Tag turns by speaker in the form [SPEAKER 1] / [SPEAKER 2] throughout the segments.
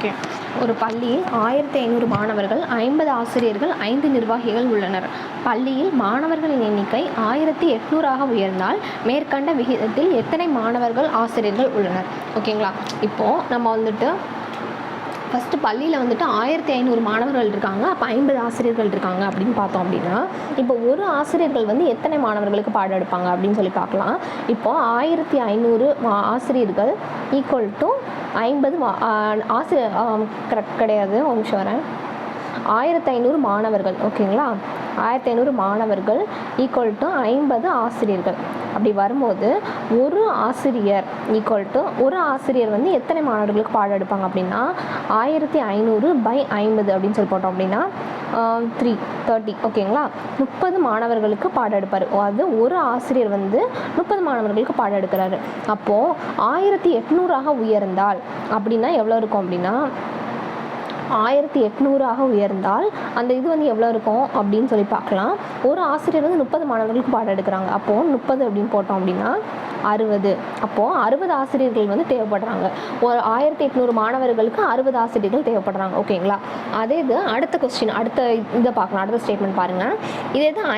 [SPEAKER 1] Okay. ஒரு பள்ளியில் 1500 மாணவர்கள், 50 ஆசிரியர்கள், 5 நிர்வாகிகள் உள்ளனர். பள்ளியில் மாணவர்களின் எண்ணிக்கை 1800 உயர்ந்தால் மேற்கண்ட விகிதத்தில் எத்தனை மாணவர்கள் ஆசிரியர்கள் உள்ளனர்? ஓகேங்களா. இப்போது நம்ம வந்துட்டு ஃபஸ்ட்டு பள்ளியில் வந்துட்டு 1500 மாணவர்கள் இருக்காங்க, அப்போ 50 ஆசிரியர்கள் இருக்காங்க அப்படின்னு பார்த்தோம் அப்படின்னா, இப்போ ஒரு ஆசிரியர்கள் வந்து எத்தனை மாணவர்களுக்கு பாடம் எடுப்பாங்க அப்படின்னு சொல்லி பார்க்கலாம். இப்போது 1500 ஆசிரியர்கள் ஈக்குவல் டு 50 ஆசிரியர் கரெக்ட் கிடையாது, ஒரு நிமிஷம் வரேன். 1500 மாணவர்கள், ஓகேங்களா. 1500 மாணவர்கள் ஈக்குவல் டு 50 ஆசிரியர்கள். அப்படி வரும்போது ஒரு ஆசிரியர் ஈக்குவல் டு ஒரு ஆசிரியர் வந்து எத்தனை மாணவர்களுக்கு பாடம் எடுப்பாங்க அப்படின்னா 1500/50 அப்படின்னு சொல்லி போட்டோம் அப்படின்னா 30, ஓகேங்களா. 30 மாணவர்களுக்கு பாடம் எடுப்பார். அது ஒரு ஆசிரியர் வந்து 30 மாணவர்களுக்கு பாடம் எடுக்கிறாரு. அப்போது 1800 உயர்ந்தால் அப்படின்னா எவ்வளோ இருக்கும் அப்படின்னா 1800 உயர்ந்தால் அந்த இது வந்து எவ்வளோ இருக்கும் அப்படின்னு சொல்லி பார்க்கலாம். ஒரு ஆசிரியர் வந்து 30 மாணவர்களுக்கு பாடம் எடுக்கிறாங்க. அப்போது 30 அப்படின்னு போட்டோம் அப்படின்னா 60. அப்போது 60 ஆசிரியர்கள் வந்து தேவைப்படுறாங்க. ஒரு 1800 மாணவர்களுக்கு 60 ஆசிரியர்கள் தேவைப்படுறாங்க, ஓகேங்களா. அதே இது அடுத்த கொஸ்டின், அடுத்த இதை பார்க்கலாம். அடுத்த ஸ்டேட்மெண்ட் பாருங்கள். இதே தான்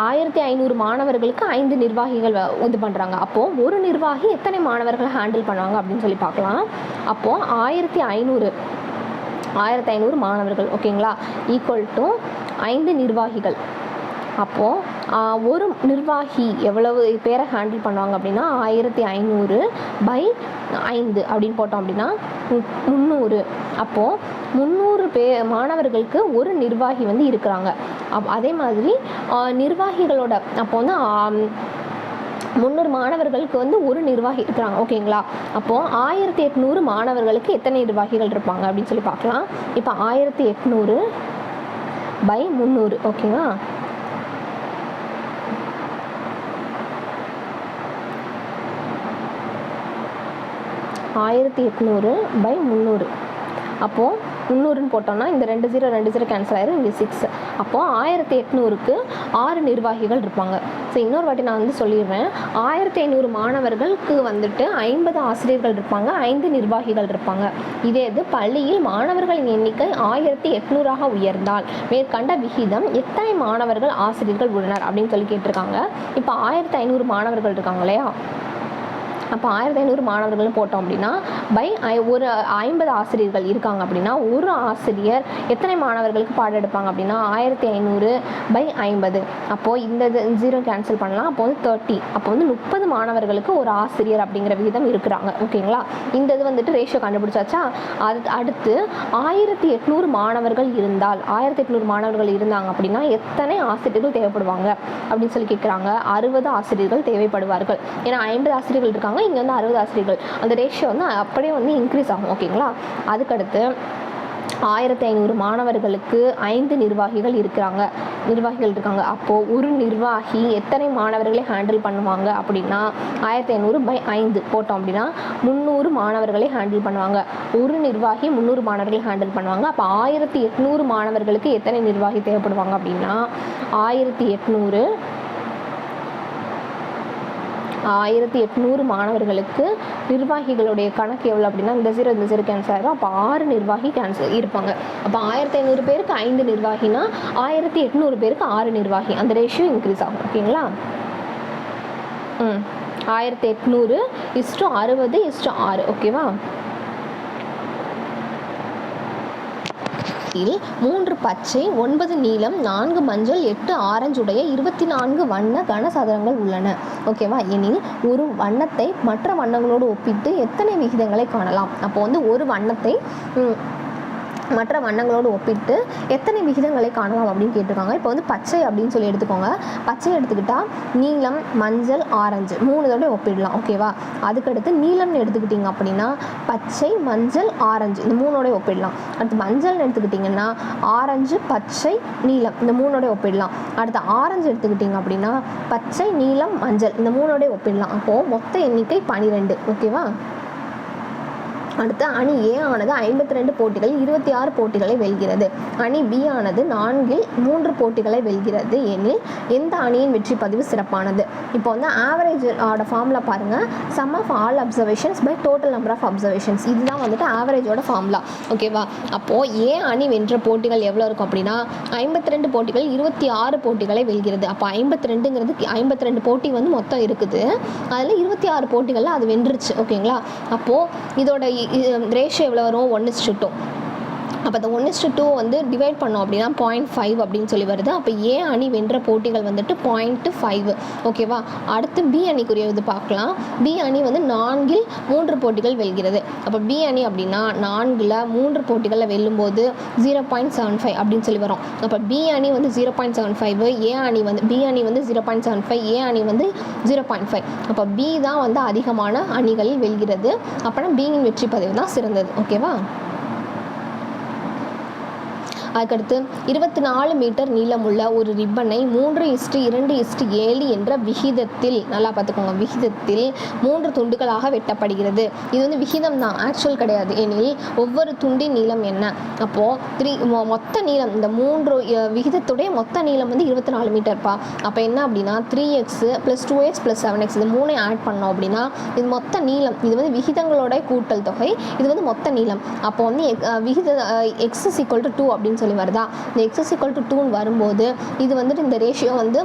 [SPEAKER 1] 1500 மாணவர்களுக்கு 5 நிர்வாகிகள் இது பண்ணுறாங்க. அப்போது ஒரு நிர்வாகி எத்தனை மாணவர்களை ஹேண்டில் பண்ணுவாங்க அப்படின்னு சொல்லி பார்க்கலாம். அப்போது 1500 மாணவர்கள், ஓகேங்களா, ஈக்குவல் டு 5 நிர்வாகிகள். அப்போது ஒரு நிர்வாகி எவ்வளவு பேரை ஹேண்டில் பண்ணுவாங்க அப்படின்னா 1500/5 அப்படின்னு போட்டோம் அப்படின்னா 300. அப்போது 300 மாணவர்களுக்கு ஒரு நிர்வாகி வந்து இருக்கிறாங்க. அதே மாதிரி நிர்வாகிகளோட அப்போ வந்து 300 மாணவர்களுக்கு வந்து ஒரு நிர்வாகி இருக்கிறாங்க, ஓகேங்களா. அப்போது 1800 மாணவர்களுக்கு எத்தனை நிர்வாகிகள் இருப்பாங்க அப்படின்னு சொல்லி பார்க்கலாம். இப்போ 1800/300, ஓகேவா. 1800/300. அப்போது 300ன்னு போட்டோம்னா இந்த 2 0 கேன்சல் ஆயிரும், இங்கே 6. அப்போது 1800க்கு 6 நிர்வாகிகள் இருப்பாங்க. ஸோ இன்னொரு வாட்டி நான் வந்து சொல்லிடுறேன். 1500 மாணவர்களுக்கு வந்துட்டு 50 ஆசிரியர்கள் இருப்பாங்க, 5 நிர்வாகிகள் இருப்பாங்க. இதே இது பள்ளியில் மாணவர்களின் எண்ணிக்கை 1800 உயர்ந்தால் மேற்கண்ட விகிதம் எத்தனை மாணவர்கள் ஆசிரியர்கள் உள்ளனர் அப்படின்னு சொல்லி கேட்டிருக்காங்க. இப்போ 1500 மாணவர்கள் இருக்காங்க இல்லையா. அப்போ 1500 மாணவர்கள் போட்டோம் அப்படின்னா ஒரு 50 ஆசிரியர்கள் இருக்காங்க அப்படின்னா ஒரு ஆசிரியர் எத்தனை மாணவர்களுக்கு பாடம் எடுப்பாங்க அப்படின்னா 1500/50. அப்போது இந்த 0 கேன்சல் பண்ணலாம். அப்போ வந்து 30. அப்போ வந்து 30 மாணவர்களுக்கு ஒரு ஆசிரியர் அப்படிங்கிற விகிதம் இருக்கிறாங்க, ஓகேங்களா. இந்த இது வந்துட்டு ரேஷியோ கண்டுபிடிச்சாச்சா. அடுத்து 1800 மாணவர்கள் இருந்தால் 1800 மாணவர்கள் இருந்தாங்க அப்படின்னா எத்தனை ஆசிரியர்கள் தேவைப்படுவாங்க அப்படின்னு சொல்லி கேட்குறாங்க. 60 ஆசிரியர்கள் தேவைப்படுவார்கள். ஏன்னா 50 ஆசிரியர்கள் இருக்காங்க, இங்கே வந்து 60 ஆசிரியர்கள். அந்த ரேஷியோ வந்து அப்படியே வந்து இன்க்ரீஸ் ஆகும், ஓகேங்களா. அதுக்கடுத்து 1500 மாணவர்களுக்கு 5 நிர்வாகிகள் இருக்காங்க. அப்போது ஒரு நிர்வாகி எத்தனை மாணவர்களை ஹேண்டில் பண்ணுவாங்க அப்படின்னா 1500/5 போட்டோம் அப்படின்னா 300 மாணவர்களை ஹேண்டில் பண்ணுவாங்க. ஒரு நிர்வாகி 300 மாணவர்களை ஹேண்டில் பண்ணுவாங்க. அப்போ 1800 மாணவர்களுக்கு எத்தனை நிர்வாகி தேவைப்படுவாங்க அப்படின்னா 1800 மாணவர்களுக்கு நிர்வாகிகளுடைய கணக்கு எவ்வளோ அப்படின்னா இந்த 0 கேன்சல் ஆகிடும். அப்போ 6 நிர்வாகி கேன்சல் இருப்பாங்க. அப்போ 1500 பேருக்கு 5 நிர்வாகினா 1800 பேருக்கு 6 நிர்வாகி. அந்த ரேஷியோ இன்க்ரீஸ் ஆகும், ஓகேங்களா. 1800:60:6, ஓகேவா. 3 பச்சை, 9 நீலம், 4 மஞ்சள், 8 ஆரஞ்சு உடைய 24 வண்ண கனசதுரங்கள் உள்ளன, ஓகேவா. எனில் ஒரு வண்ணத்தை மற்ற வண்ணங்களோடு ஒப்பிட்டு எத்தனை விகிதங்களை காணலாம். அப்போ வந்து ஒரு வண்ணத்தை மற்ற வண்ணங்களோடு ஒப்பிட்டு எத்தனை விகிதங்களை காணலாம் அப்படின்னு கேட்டிருக்காங்க. இப்போ வந்து பச்சை அப்படின்னு சொல்லி எடுத்துக்கோங்க. பச்சை எடுத்துக்கிட்டால் நீலம், மஞ்சள், ஆரஞ்சு 3 தடவை ஒப்பிடலாம், ஓகேவா. அதுக்கடுத்து நீலம்னு எடுத்துக்கிட்டிங்க அப்படின்னா பச்சை, மஞ்சள், ஆரஞ்சு இந்த 3 ஒப்பிடலாம். அடுத்து மஞ்சள்னு எடுத்துக்கிட்டிங்கன்னா ஆரஞ்சு, பச்சை, நீலம் இந்த 3 ஒப்பிடலாம். அடுத்து ஆரஞ்சு எடுத்துக்கிட்டிங்க அப்படின்னா பச்சை, நீலம், மஞ்சள் இந்த 3 ஒப்பிடலாம். அப்போது மொத்த எண்ணிக்கை 12, ஓகேவா. அடுத்து அணி ஏ ஆனது 52 போட்டிகளில் 26 போட்டிகளை வெல்கிறது. அணி பி ஆனது 4இல் 3 போட்டிகளை வெல்கிறது எனில் எந்த அணியின் வெற்றி பதிவு சிறப்பானது? இப்போ வந்து ஆவரேஜோட ஃபார்முலா பாருங்கள், sum of all observations by total number of observations. இதுதான் வந்துட்டு ஆவரேஜோட ஃபார்முலா. ஓகேவா? அப்போது ஏ அணி வென்ற போட்டிகள் எவ்வளோ இருக்கும் அப்படின்னா 52 போட்டிகள் 26 போட்டிகளை வெல்கிறது. அப்போ 52ங்கிறது 52 போட்டி வந்து மொத்தம் இருக்குது, அதில் 26 போட்டிகளில் அது வென்றுச்சு. ஓகேங்களா? அப்போது இதோட ரேஷியோ எவ்வளோ வரும்? 1:2. அப்போ அந்த 1:2 வந்து டிவைட் பண்ணோம் அப்படின்னா 0.5 அப்படின்னு சொல்லி வருது. அப்போ ஏ அணி வென்ற போட்டிகள் வந்துட்டு 0.5. ஓகேவா? அடுத்து பி அணிக்குரிய இது பார்க்கலாம். பி அணி வந்து 4இல் 3 போட்டிகள் வெல்கிறது. அப்போ பி அணி அப்படின்னா 4இல் 3 போட்டிகளில் வெல்லும்போது 0.75 அப்படின்னு சொல்லி வரும். அப்போ பி அணி வந்து 0.75, ஏ அணி வந்து பி அணி வந்து 0.75, ஏ அணி வந்து 0.5. அப்போ பி தான் வந்து அதிகமான அணிகளில் வெல்கிறது. அப்போனா பியின் வெற்றி பதிவு தான் சிறந்தது. ஓகேவா? அதுக்கடுத்து 24 மீட்டர் நீளமுள்ள ஒரு ரிப்பனை 3:2:7 என்ற விகிதத்தில், நல்லா பார்த்துக்கோங்க, விகிதத்தில் 3 துண்டுகளாக வெட்டப்படுகிறது. இது வந்து விகிதம் தான், ஆக்சுவல் கிடையாது. எனில் ஒவ்வொரு துண்டின் நீளம் என்ன? அப்போது மொத்த நீளம், இந்த 3 விகிதத்துடைய மொத்த நீளம் வந்து 24 மீட்டர்ப்பா. அப்போ என்ன அப்படின்னா 3x + 2x + 7x இது 3 ஆட் பண்ணோம் அப்படின்னா இது மொத்த நீளம். இது வந்து விகிதங்களோட கூட்டல் தொகை, இது வந்து மொத்த நீளம். அப்போ வந்து விகித x = 2 அப்படின்னு சொல்லி வருதா? இந்த x = 2 வரும்போது இது வந்துட்டு இந்த ரேஷியோ வந்து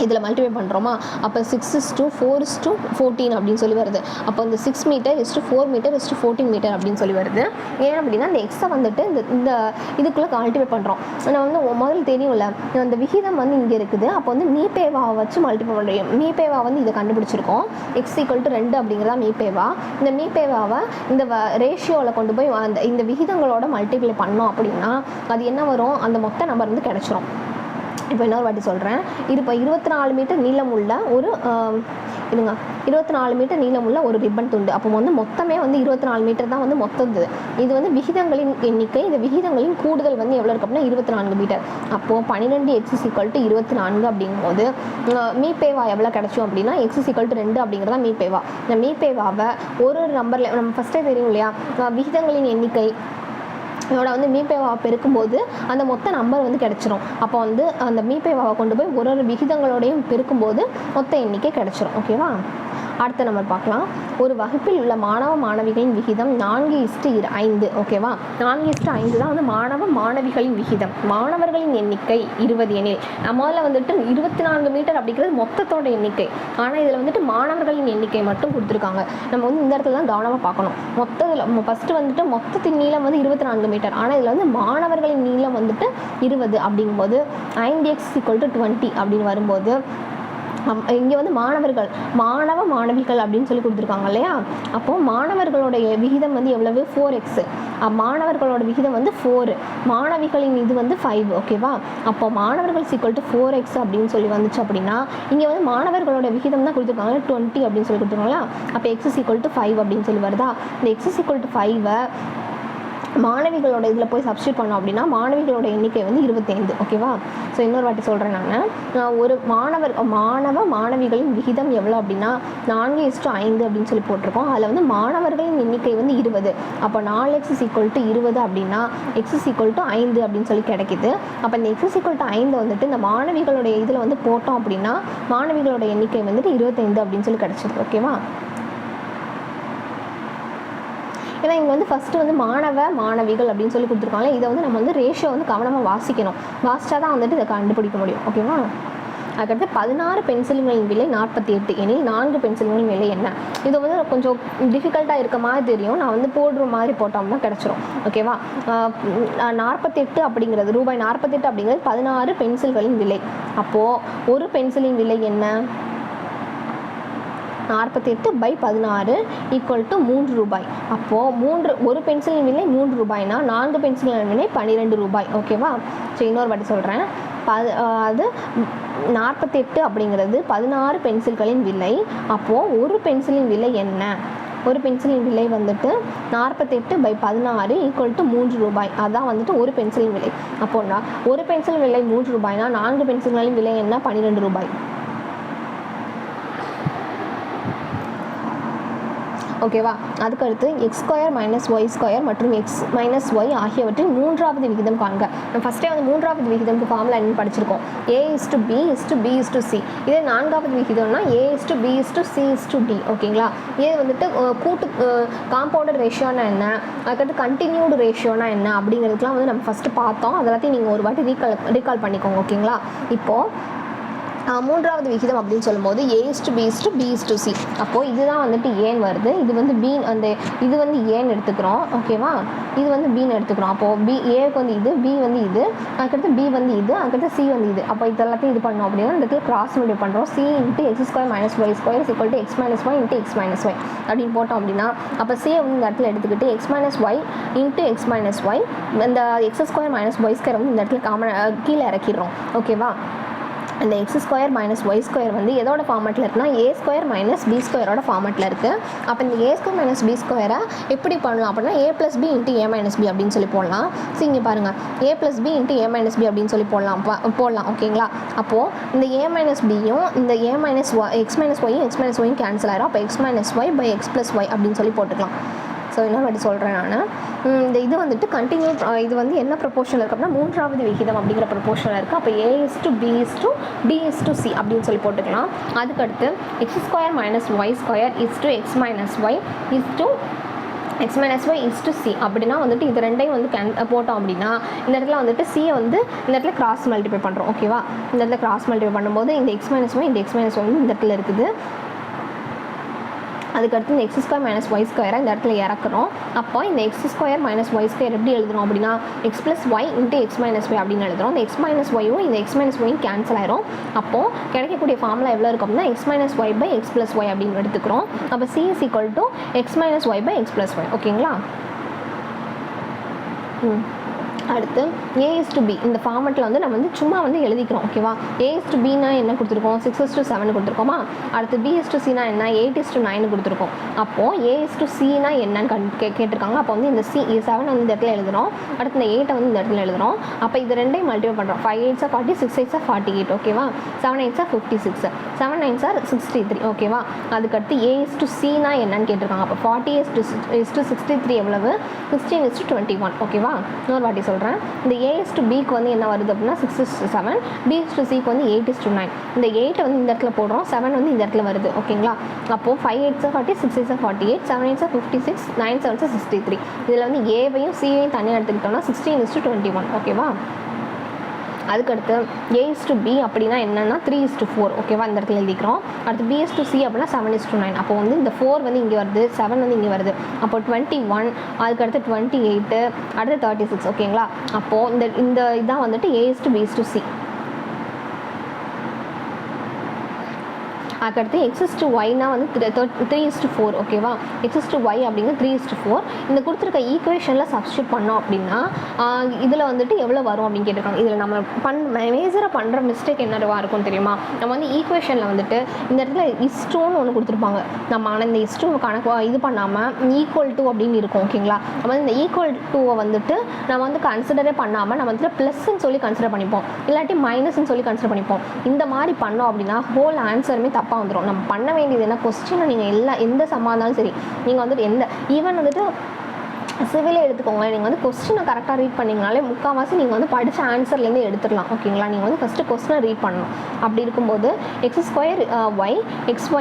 [SPEAKER 1] இதில் மல்டிப்ளை பண்ணுறோமா? அப்போ 6:4:14 அப்படின்னு சொல்லி வருது. அப்போ இந்த 6 மீட்டர் 4 மீட்டர் 14 மீட்டர் அப்படின்னு சொல்லி வருது. ஏன் அப்படின்னா இந்த எக்ஸை வந்துட்டு இந்த இதுக்குள்ளே மல்டிப்ளை பண்ணுறோம். நான் வந்து முதல்ல தெரியும்ல, அந்த விகிதம் வந்து இங்கே இருக்குது. அப்போ வந்து மீபேவாவை வச்சு மல்டிப்ளை பண்ணுறோம். மீபேவா வந்து இதை கண்டுபிடிச்சிருக்கோம். x = 2 அப்படிங்கிறதா மீபேவா. இந்த மீபேவாவை இந்த ரேஷியோவில் கொண்டு போய் இந்த விகிதங்களோட மல்டிப்ளை பண்ணோம் அப்படின்னா அது என்ன வரும்? அந்த மொத்த நம்பர் வந்து கிடச்சிரும். இப்போ இன்னொரு வாட்டி சொல்கிறேன். இப்போ 24 மீட்டர் நீளமுள்ள ஒரு 24 மீட்டர் நீளமுள்ள ஒரு ரிப்பன் துண்டு. அப்போ வந்து மொத்தமே வந்து 24 மீட்டர் தான் வந்து மொத்தது. இது வந்து விகிதங்களின் எண்ணிக்கை. இந்த விகிதங்களின் கூடுதல் வந்து எவ்வளோ இருக்குது அப்படின்னா 24 மீட்டர். அப்போது 12x = 24 அப்படிங்கும்போது மீபேவா எவ்வளோ கிடச்சோம் அப்படின்னா x = 2 அப்படிங்கிறதா மீபேவா. இந்த மீபேவாவை ஒரு நம்பரில் நம்ம ஃபஸ்ட்டே தெரியும் இல்லையா, விகிதங்களின் எண்ணிக்கை இதோட வந்து மீபேவாவை பெருக்கும்போது அந்த மொத்த நம்பர் வந்து கிடச்சிரும். அப்போ வந்து அந்த மீபேவாவை கொண்டு போய் ஒரு விகிதங்களோடையும் பெருக்கும்போது மொத்த எண்ணிக்கை கிடச்சிரும். ஓகேவா? அடுத்த நம்பர் பார்க்கலாம். ஒரு வகுப்பில் உள்ள மாணவ மாணவிகளின் விகிதம் 4:5. ஓகேவா? 4:5 தான் வந்து மாணவ மாணவிகளின் விகிதம். மாணவர்களின் எண்ணிக்கை 20 எனில், முதல்ல வந்துட்டு 24 மீட்டர் அப்படிங்கிறது மொத்தத்தோட எண்ணிக்கை. ஆனால் இதில் வந்துட்டு மாணவர்களின் எண்ணிக்கை மட்டும் கொடுத்துருக்காங்க. நம்ம வந்து இந்த இடத்துல தான் கவனமாக பார்க்கணும். மொத்தத்தில் ஃபஸ்ட்டு வந்துட்டு மொத்தத்தின் நீளம் வந்து 24 மீட்டர். ஆனால் இதில் வந்து மாணவர்களின் நீளம் வந்துட்டு 20 அப்படிங்கும்போது 5x = 20 அப்படின்னு வரும்போது இங்கே வந்து மாணவ மாணவிகள் அப்படின்னு சொல்லி கொடுத்துருக்காங்க இல்லையா? அப்போது மாணவர்களுடைய விகிதம் வந்து எவ்வளவு? 4x. மாணவர்களோட விகிதம் வந்து 4, மாணவிகளின் இது வந்து 5. ஓகேவா? அப்போ மாணவர்கள் = 4x அப்படின்னு சொல்லி வந்துச்சு அப்படின்னா இங்கே வந்து மாணவர்களோட விகிதம் தான் கொடுத்துருக்காங்க 20 அப்படின்னு சொல்லி கொடுத்துருக்காங்களா? அப்போ x = 5 அப்படின்னு சொல்லி வருதா? இந்த x = 5 மாணவிகளோட இதில் போய் சப்ஸ்டியூட் பண்ணோம் அப்படின்னா மாணவிகளோட எண்ணிக்கை வந்து 25. ஓகேவா? ஸோ இன்னொரு வாட்டி சொல்கிறேன். நான் ஒரு மாணவ மாணவிகளின் விகிதம் எவ்வளோ அப்படின்னா 4:5 அப்படின்னு சொல்லி போட்டிருக்கோம். அதில் வந்து மாணவர்களின் எண்ணிக்கை வந்து 20. அப்போ 4x = 20 அப்படின்னா x = 5 அப்படின்னு சொல்லி கிடைக்கிது. அப்போ இந்த x = 5 வந்துட்டு இந்த மாணவிகளுடைய இதில் வந்து போட்டோம் அப்படின்னா மாணவிகளோட எண்ணிக்கை வந்துட்டு 25 அப்படின்னு சொல்லி கிடச்சிது. ஓகேவா? ஏன்னா இங்கே வந்து ஃபஸ்ட்டு வந்து மாணவ மாணவிகள் அப்படின்னு சொல்லி கொடுத்துருக்காங்க. இதை வந்து நம்ம வந்து ரேஷியோ வந்து கவனமாக வாசிக்கணும். வாசித்தா தான் வந்துட்டு இதை கண்டுபிடிக்க முடியும். ஓகேவா? அதுக்கடுத்து 16 பென்சில்களின் விலை 48 எனில் 4 பென்சில்களின் விலை என்ன? இது வந்து கொஞ்சம் டிஃபிகல்ட்டாக இருக்க மாதிரி தெரியும். நான் வந்து போடுற மாதிரி போட்டோம்னா கிடச்சிரும். ஓகேவா? 48 அப்படிங்கிறது ரூபாய் 48 அப்படிங்கிறது 16 பென்சில்களின் விலை. அப்போது ஒரு பென்சிலின் விலை என்ன? 48/16 = 3 ரூபாய். அப்போது ஒரு பென்சிலின் விலை 3 ரூபாய்னா 4 பென்சில்களின் விலை 12 ரூபாய். ஓகேவா? சரி இன்னொரு வாட்டி சொல்கிறேன். அது 48 அப்படிங்கிறது 16 பென்சில்களின் விலை. அப்போது ஒரு பென்சிலின் விலை என்ன? ஒரு பென்சிலின் விலை வந்துட்டு 48/16 = 3 ரூபாய். அதான் வந்துட்டு ஒரு பென்சிலின் விலை. அப்போனா ஒரு பென்சில் விலை 3 ரூபாய்னா 4 பென்சில்களின் விலை என்ன? 12 ரூபாய். ஓகேவா. அதுக்கடுத்து X square minus Y square மற்றும் எக்ஸ் மைனஸ் ஒய் ஆகியவற்றின் மூன்றாவது விகிதம் காண்க. நம்ம ஃபஸ்ட்டே வந்து மூன்றாவது விகிதம்க்கு ஃபார்முலா என்னன்னு படிச்சிருக்கோம். a:b:b:c. இதே நான்காவது விகிதம்னா a:b:c:d. ஓகேங்களா. இது வந்துட்டு கூட்டு காம்பவுண்டட் ரேஷியோனா என்ன, அதுக்கடுத்து கண்டினியூடு ரேஷியோனா என்ன அப்படிங்கிறதுக்குலாம் வந்து நம்ம ஃபஸ்ட்டு பார்த்தோம். அதெல்லாத்தையும் நீங்கள் ஒரு வாட்டி ரீகால் பண்ணிக்கோங்க. ஓகேங்களா. இப்போது மூன்றாவது விகிதம் அப்படின்னு சொல்லும்போது a:b:b:c. அப்போது இதுதான் வந்துட்டு ஏன் வருது, இது வந்து பி, அந்த இது வந்து ஏன்னு எடுத்துக்கிறோம். ஓகேவா. இது வந்து பின்னு எடுத்துக்கிறோம். அப்போது பி ஏக்கு வந்து இது, பி வந்து இது, அதுக்கடுத்து பி வந்து இது, அதுக்கடுத்து சி வந்து இது. அப்போ இது எல்லாத்தையும் இது பண்ணோம் அப்படின்னா இந்த இடத்துல கிராஸ் மல்டிப்ளை பண்ணுறோம். c × x² - y² = x - y × x - y அப்படின்னு போட்டோம் அப்படின்னா அப்போ c வந்து இந்த இடத்துல எடுத்துக்கிட்டு x - y × x - y, இந்த x² - y² வந்து இந்த இடத்துல காமன் கீழே இறக்கிடுறோம். ஓகேவா. இந்த x² - y² வந்து எதோட ஃபார்மேட்டில் இருக்குன்னா a² - b² ஃபார்மேட்டில் இருக்குது. அப்போ இந்த a² - b² எப்படி பண்ணலாம் அப்படின்னா a + b × a - b அப்படின்னு சொல்லி போடலாம். ஸோ இங்கே பாருங்கள், a + b × a - b அப்படின்னு சொல்லி போடலாம். ஓகேங்களா. அப்போது இந்த a - bயும் இந்த a - y x - y cancel ஆயிரும். அப்போ x - y / x + y அப்படின்னு சொல்லி போட்டுக்கலாம். ஸோ என்ன வாட்டி சொல்கிறேன் நான், இந்த இது வந்துட்டு கண்டினியூ, இது வந்து என்ன ப்ரொபோர்ஷனில் இருக்குது அப்படின்னா மூன்றாவது விகிதம் அப்படிங்கிற ப்ரொபோர்ஷனில் இருக்குது. அப்போ a:b:d:c அப்படின்னு சொல்லி போட்டுக்கலாம். அதுக்கடுத்து x² - y² x - y x - c அப்படின்னா வந்துட்டு இது ரெண்டையும் வந்து போட்டோம் அப்படின்னா இந்த இடத்துல வந்துட்டு c வந்து இந்த இடத்துல கிராஸ் மல்டிப்ளை பண்ணுறோம். ஓகேவா. இந்த இடத்துல கிராஸ் மல்டிப்ளை பண்ணும்போது இந்த x - y இந்த x - y வந்து இந்த இடத்துல இருக்குது. அதுக்கடுத்து இந்த x² - y² இந்த இடத்துல இறக்குறோம். அப்போ இந்த x² - y² எப்படி எழுதுறோம் அப்படின்னா x + y × x - y அப்படின்னு எழுதுறோம். இந்த x - y இந்த x - y கேன்சல் ஆயிரும். அப்போது கிடைக்கக்கூடிய ஃபார்முலா எவ்வளோ இருக்கும் அப்படின்னா x - y / x + y அப்படின்னு எடுத்துக்கிறோம். அப்போ c = x - y / x + y. ஓகேங்களா. அடுத்து a:b இந்த ஃபார்மெட்டில் வந்து நம்ம வந்து சும்மா வந்து எழுதிக்கிறோம். ஓகேவா. a:b என்ன கொடுத்துருக்கோம், 6:7 கொடுத்துருக்கோமா. அடுத்து b:c என்ன 8:9 கொடுத்துருக்கோம். அப்போது a:c என்னன்னு கேட்டிருக்காங்க. அப்போ வந்து இந்த 7 வந்து இந்த இடத்துல எழுதுகிறோம். அடுத்து இந்த 8 வந்து இந்த இடத்துல எழுதுகிறோம். அப்போ இது ரெண்டையும் மல்டிப்ளை பண்ணுறோம். 5 8 40, 6 8 48. ஓகேவா. 7 8 56, 7 9 63. ஓகேவா. அதுக்கடுத்து a:c என்னன்னு கேட்டிருக்காங்க. அப்போ 40:63 எவ்வளவு, 16:21. ஓகேவா. இன்னொரு வாட்டி சொல்கிறேன். இந்த a:b வந்து என்ன வருது அப்படின்னா 6:7, b:c வந்து 8:9. இந்த 8 வந்து இந்த இடத்துல போடுறோம், 7 வந்து இந்த இடத்துல வருது. ஓகேங்களா. அப்போது 5 8 40, 6 8 48, 7 8 56, 9 7 63. இதில் வந்து ஏவையும் சியையும் தனியாக எடுத்துக்கிட்டோம்னா 16:21. ஓகேவா. அதுக்கடுத்து a:b அப்படின்னா என்னென்னா 3:4. ஓகேவா. இந்த இடத்துல எழுதிக்கிறோம். அடுத்து b:c அப்படின்னா 7:9. அப்போ வந்து இந்த 4 வந்து இங்கே வருது, 7 வந்து இங்கே வருது. அப்போ 21, அதுக்கடுத்து 28, அடுத்து 36. ஓகேங்களா. அப்போது இந்த இதான் வந்துட்டு a:b:c. அதுக்கடுத்து x:y வந்து 3:4. ஓகேவா. x:y அப்படிங்கிற 3:4. இந்த கொடுத்துருக்க ஈக்குவேஷனில் சப்ஸ்டியூட் பண்ணோம் அப்படின்னா இதில் வந்துட்டு எவ்வளோ வரும் அப்படின்னு கேட்டிருக்காங்க. இதில் நம்ம மேஜராக பண்ணுற மிஸ்டேக் என்னவா இருக்கும் தெரியுமா, நம்ம வந்து ஈக்குவேஷனில் வந்துட்டு இந்த இடத்துல இஸ்டோன்னு ஒன்று கொடுத்துருப்பாங்க. நம்ம ஆனால் இந்த இஸ்டோ கணக்கு இது பண்ணாமல் ஈக்குவல் டு அப்படின்னு இருக்கும். ஓகேங்களா. நம்ம வந்து இந்த ஈக்குவல் டுவை வந்துட்டு நம்ம வந்து கன்சிடரே பண்ணாமல் நம்ம வந்து ப்ளஸ்ன்னு சொல்லி கன்சிடர் பண்ணிப்போம், இல்லாட்டி மைனஸ்ன்னு சொல்லி கன்சிடர் பண்ணிப்போம். இந்த மாதிரி பண்ணோம் அப்படின்னா ஹோல் ஆன்சருமே தப்பாக வந்துடும். நம்ம பண்ண வேண்டியது என்ன, கொஸ்டினை நீங்கள் எந்த சமாதானம் சரி, நீங்கள் வந்துட்டு ஈவன் வந்துட்டு சிவிலே எடுத்துக்கோங்களேன். நீங்கள் வந்து கொஸ்டினை கரெக்டாக ரீட் பண்ணிங்கனாலே முக்கால்வாசி நீங்கள் வந்து படித்த ஆன்சர்லேருந்து எடுத்துடலாம். ஓகேங்களா. நீங்கள் வந்து ஃபஸ்ட்டு கொஸ்டினை ரீட் பண்ணணும். அப்படி இருக்கும்போது x² y xy²,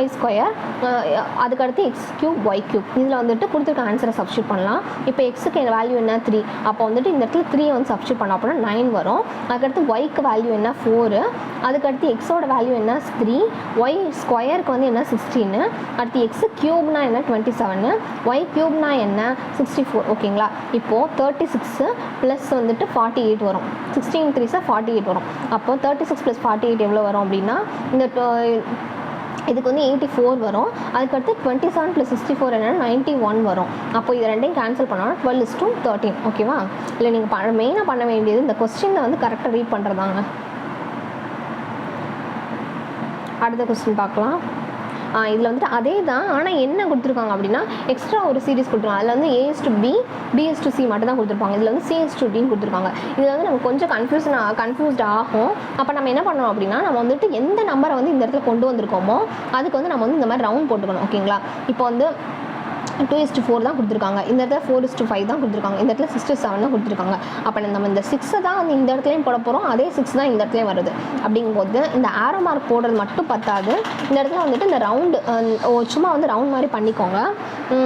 [SPEAKER 1] அதுக்கடுத்து x³ y³ இதில் வந்துட்டு கொடுத்துருக்க ஆன்சரை சப்ஸ்டியூட் பண்ணலாம். இப்போ எக்ஸுக்கு வேல்யூ என்ன 3. அப்போ வந்துட்டு இந்த இடத்துல 3 வந்து சப்ஸ்டியூட் பண்ணோம் அப்படின்னா 9 வரும். அதுக்கடுத்து ஒய்க்கு வேல்யூ என்ன 4, அதுக்கடுத்து எக்ஸோட வேல்யூ என்ன 3, y² வந்து என்ன 16, அடுத்து x³ என்ன 27, y³ என்ன 64. ஓகேங்களா. இப்போது 36 ப்ளஸ் வந்துட்டு 48 வரும். 16 3 48 வரும். அப்போது 36 + 48 எவ்வளோ வரும் அப்படின்னா இந்த இதுக்கு வந்து 84 வரும். அதுக்கடுத்து 27 + 64 என்னன்னா 91 வரும். அப்போ இது ரெண்டையும் கேன்சல் பண்ணோன்னா 12:13. ஓகேவா. இல்லை நீங்கள் மெயினாக பண்ண வேண்டியது இந்த கொஸ்டினை வந்து கரெக்டாக ரீட் பண்ணுறதாங்க. அடுத்த கொஸ்டின் பார்க்கலாம். இதில் வந்துட்டு அதே தான், ஆனால் என்ன கொடுத்துருக்காங்க அப்படின்னா எக்ஸ்ட்ரா ஒரு சீரிஸ் கொடுத்துருக்காங்க. அதில் வந்து a:b b:c மட்டும் தான் கொடுத்துருப்பாங்க. இதில் வந்து c:dன்னு கொடுத்துருக்காங்க. இதில் வந்து நம்ம கொஞ்சம் கன்ஃபியூஸ்ட் ஆகும். அப்போ நம்ம என்ன பண்ணணும் அப்படின்னா நம்ம வந்துட்டு எந்த நம்பரை வந்து இந்த இடத்துல கொண்டு வந்திருக்கோமோ அதுக்கு வந்து நம்ம வந்து இந்த மாதிரி ரவுண்ட் போட்டுக்கணும். ஓகேங்களா. இப்போ வந்து 2:4 தான் கொடுத்துருக்காங்க. இந்த இடத்துல 4:5 தான் கொடுத்துருக்காங்க. இந்த இடத்துல 6:7 தான் கொடுத்துருக்காங்க. அப்போ நம்ம இந்த 6 தான் வந்து இந்த இடத்துலையும் போட போகிறோம், அதே 6 தான் இந்த இடத்துலையும் வருது. அப்படிங்கும்போது இந்த ஆரோ மார்க் போடுறது மட்டும் பத்தாது, இந்த இடத்துல வந்துட்டு இந்த ரவுண்டு சும்மா வந்து ரவுண்ட் மாதிரி பண்ணிக்கோங்க.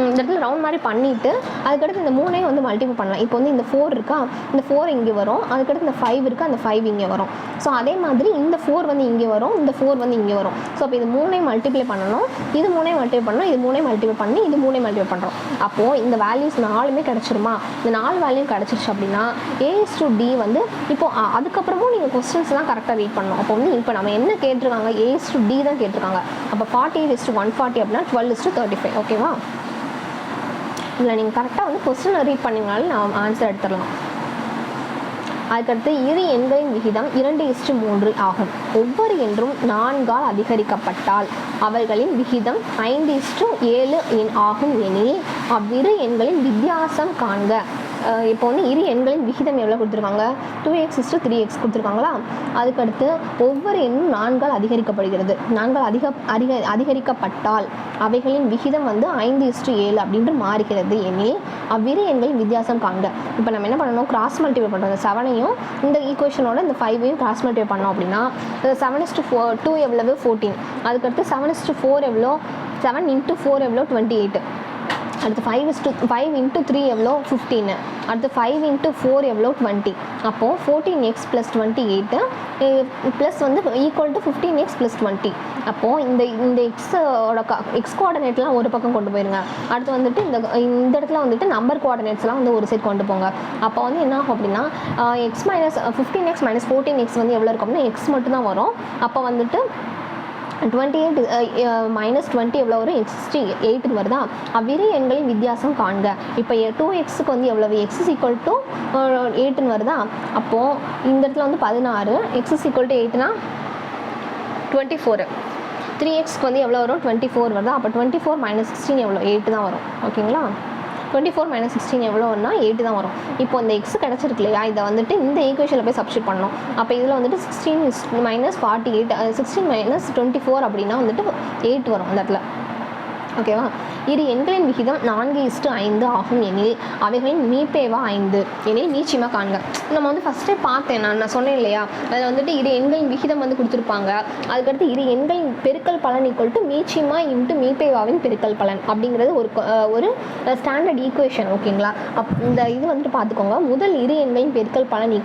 [SPEAKER 1] இந்த இடத்துல ரவுண்ட் மாதிரி பண்ணிவிட்டு அதுக்கடுத்து இந்த 3ஐயும் வந்து மல்டிபிள் பண்ணலாம். இப்போ வந்து இந்த 4 இருக்கா, இந்த 4 இங்கே வரும், அதுக்கடுத்து இந்த 5 இருக்குது, அந்த 5 இங்கே வரும். ஸோ அதே மாதிரி இந்த 4 வந்து இங்கே வரும், இந்த 4 வந்து இங்கே வரும். ஸோ அப்போ இது 3ஐயும் மல்டிப்ளை பண்ணணும், இது 3ஐயும் மல்டிப்ளை பண்ணணும், இது 3ஐயும் மல்டிப்ளை பண்ணி இது 3ஐயும் மல்டிப்ளை பண்ணுறோம். அப்போது இந்த வேல்யூஸ் 4மே கிடச்சிருமா? இந்த 4 வேல்யூ கிடச்சிருச்சு அப்படின்னா A/D வந்து இப்போது அதுக்கப்புறமும் நீங்கள் கொஸ்டின்ஸ்லாம் கரெக்டாக ரீட் பண்ணணும். அப்போ வந்து இப்போ நம்ம என்ன கேட்டிருக்காங்க, A/D தான் கேட்டிருக்காங்க. அப்போ 48:140 அப்படின்னா 12:35. ஓகேவா? இதில் நீங்கள் கரெக்டாக வந்து கொஸ்டினை ரீட் பண்ணிங்கனாலும் நான் ஆன்சர் எடுத்துடலாம். அதுக்கடுத்து இரு எண்களின் விகிதம் 2:3 ஆகும். ஒவ்வொரு எண்ணும் 4ஆல் அதிகரிக்கப்பட்டால் அவர்களின் விகிதம் 5:7 ஆகும் எனில் அவ்விரு எண்களின் வித்தியாசம் காண்க. இப்போ வந்து இரு எண்களின் விகிதம் எவ்வளோ கொடுத்துருக்காங்க? 2x/3x கொடுத்துருக்காங்களா? அதுக்கடுத்து ஒவ்வொரு எண்ணும் 4ஆல் அதிகரிக்கப்படுகிறது. 4ஆல் அதிகரிக்கப்பட்டால் அவைகளின் விகிதம் வந்து 5:7 அப்படின்ட்டு மாறுகிறது எனில் அவ்விரு எண்களின் வித்தியாசம் காண்க. இப்போ நம்ம என்ன பண்ணணும்? கிராஸ் மல்டிப்ளை பண்ணுறோம். இந்த 7ஐயும் இந்த ஈக்குவேஷனோட இந்த 5ஐயும் கிராஸ் மல்டிப்ளை பண்ணோம் அப்படின்னா 7:2 எவ்வளவு? 14. அதுக்கடுத்து 7:4 எவ்வளோ? 7 × 4 எவ்வளோ? 28. அடுத்து 5 × 3 எவ்வளோ? 15. அடுத்து 5 × 4 எவ்வளோ? 20. அப்போது 14x + 28 ப்ளஸ் வந்து ஈக்குவல் டு 15x + 20. அப்போது இந்த எக்ஸ் கோஆர்டினேட்லாம் ஒரு பக்கம் கொண்டு போயிருங்க. அடுத்து வந்துட்டு இந்த இடத்துல வந்துட்டு நம்பர் கோஆர்டினேட்ஸ்லாம் வந்து ஒரு சைட் கொண்டு போங்க. அப்போ வந்து என்ன ஆகும் அப்படின்னா -15x - 14x வந்து எவ்வளோ இருக்கும் அப்படின்னா x மட்டும்தான் வரும். அப்போ வந்துட்டு 28 - 20 எவ்வளோ வரும்? 68 வருதா? அவ்விரு எண்களின் வித்தியாசம் காண்க. இப்போ 2xக்கு வந்து எவ்வளவு? x = 8 வருதா? அப்போது இந்த இடத்துல வந்து 16, x = 8னா 24. 3xக்கு வந்து எவ்வளோ வரும்? 24 வருதா? அப்போ 24 - 16 எவ்வளோ? 8 தான் வரும். ஓகேங்களா? 24 - 16 எவ்வளோ வரும்னா 8 தான் வரும். இப்போ இந்த எக்ஸ் கிடச்சிருக்கு இல்லையா, இதை வந்துட்டு இந்த ஈக்குவேஷனில் போய் சப்ஸ்டியூட் பண்ணணும். அப்போ இதில் வந்துட்டு 16 - 48 16 - 24 அப்படின்னா வந்துட்டு 8 வரும் இந்த இடத்துல. ஓகேவா? இரு எண்களின் விகிதம் 4:5 ஆகும் எனில் அவைகளின் மீப்பேவா 5 எனில் மீச்சிமா காண்க. நம்ம வந்து ஃபஸ்ட்டே பார்த்தேன், நான் சொன்னேன் இல்லையா, அதில் வந்துட்டு இரு எண்களின் விகிதம் வந்து கொடுத்துருப்பாங்க. அதுக்கடுத்து இரு எண்களின் பெருக்கல் பலன் = மீச்சிமா × மீப்பேவாவின் பெருக்கல் பலன் அப்படிங்கிறது ஒரு ஸ்டாண்டர்ட் ஈக்குவேஷன். ஓகேங்களா? இந்த இது வந்துட்டு பார்த்துக்கோங்க. முதல் இரு எண்களின் பெருக்கல் பலன்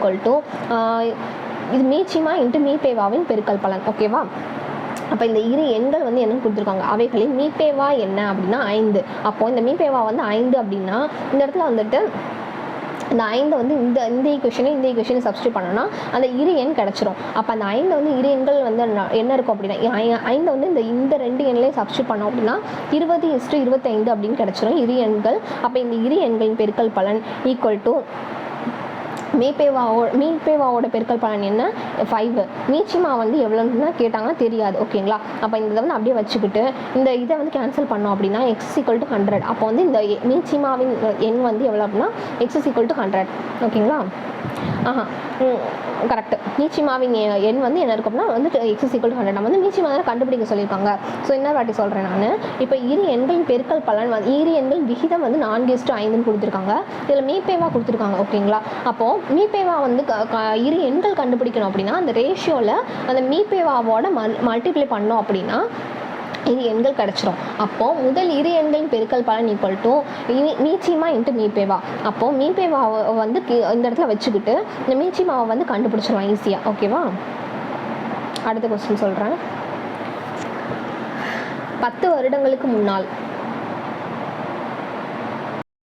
[SPEAKER 1] இது மீச்சிமா × மீப்பேவாவின் பெருக்கல் பலன். ஓகேவா? அப்போ இந்த இரு எண்கள் வந்து என்ன கொடுத்துருக்காங்க? அவைகளின் மீப்பேவா என்ன அப்படின்னா 5. அப்போது இந்த மீப்பேவா வந்து 5 அப்படின்னா இந்த இடத்துல வந்துட்டு இந்த 5 வந்து இந்த ஈக்குவேஷனை சப்ஸ்டியூட் பண்ணோன்னா அந்த இரு எண் கிடச்சிரும். அப்போ அந்த 5 வந்து இரு எண்கள் வந்து என்ன இருக்கும் அப்படின்னா 5 வந்து இந்த 2 எண்ணிலையும் சப்ஸ்டியூட் பண்ணோம் அப்படின்னா 20:25 அப்படின்னு கிடச்சிரும் இரு எண்கள். அப்போ இந்த இரு எண்களின் பெருக்கல் பலன் = மீப்பேவாவோட பெருக்கல் பலன் என்ன? 5. மீச்சிமா வந்து எவ்வளோன்னு கேட்டாங்கன்னா தெரியாது. ஓகேங்களா? அப்போ இந்த இதை வந்து அப்படியே வச்சுக்கிட்டு இந்த இதை வந்து கேன்சல் பண்ணோம் அப்படின்னா x = 100. அப்போ வந்து இந்த மீச்சிமாவின் எண் வந்து எவ்வளோ அப்படின்னா x = 100. ஓகேங்களா? கரெக்டு. மீச்சிமாவின் எண் வந்து என்ன இருக்கும் அப்படின்னா வந்து x = 100. நம்ம வந்து மீச்சிமா தான் கண்டுபிடிக்க சொல்லியிருக்காங்க. ஸோ இன்னொரு வாட்டி சொல்கிறேன் நான். இப்போ இரு எண்களின் பெருக்கல் பலன் இரு எண்கள் விகிதம் வந்து 4:5 கொடுத்துருக்காங்க. இதில் மீப்பேவா கொடுத்துருக்காங்க. ஓகேங்களா? அப்போது மீப்பேவா வந்து இரு எண்கள் கண்டுபிடிக்கணும் அப்படின்னா அந்த ரேஷியோவில் அந்த மீப்பேவாவோட மல்டிப்ளை பண்ணோம் அப்படின்னா இரு எண்கள் கிடச்சிரும். அப்போது முதல் இரு எண்களின் பெருக்கல் பலன் = மீச்சிமா × மீப்பேவா. அப்போது மீப்பேவாவை வந்து இந்த இடத்துல வச்சுக்கிட்டு இந்த மீச்சிமாவை வந்து கண்டுபிடிச்சிருவான் ஈஸியாக. ஓகேவா? அடுத்த கொஸ்டின் சொல்கிறேன். 10 வருடங்களுக்கு முன்னால்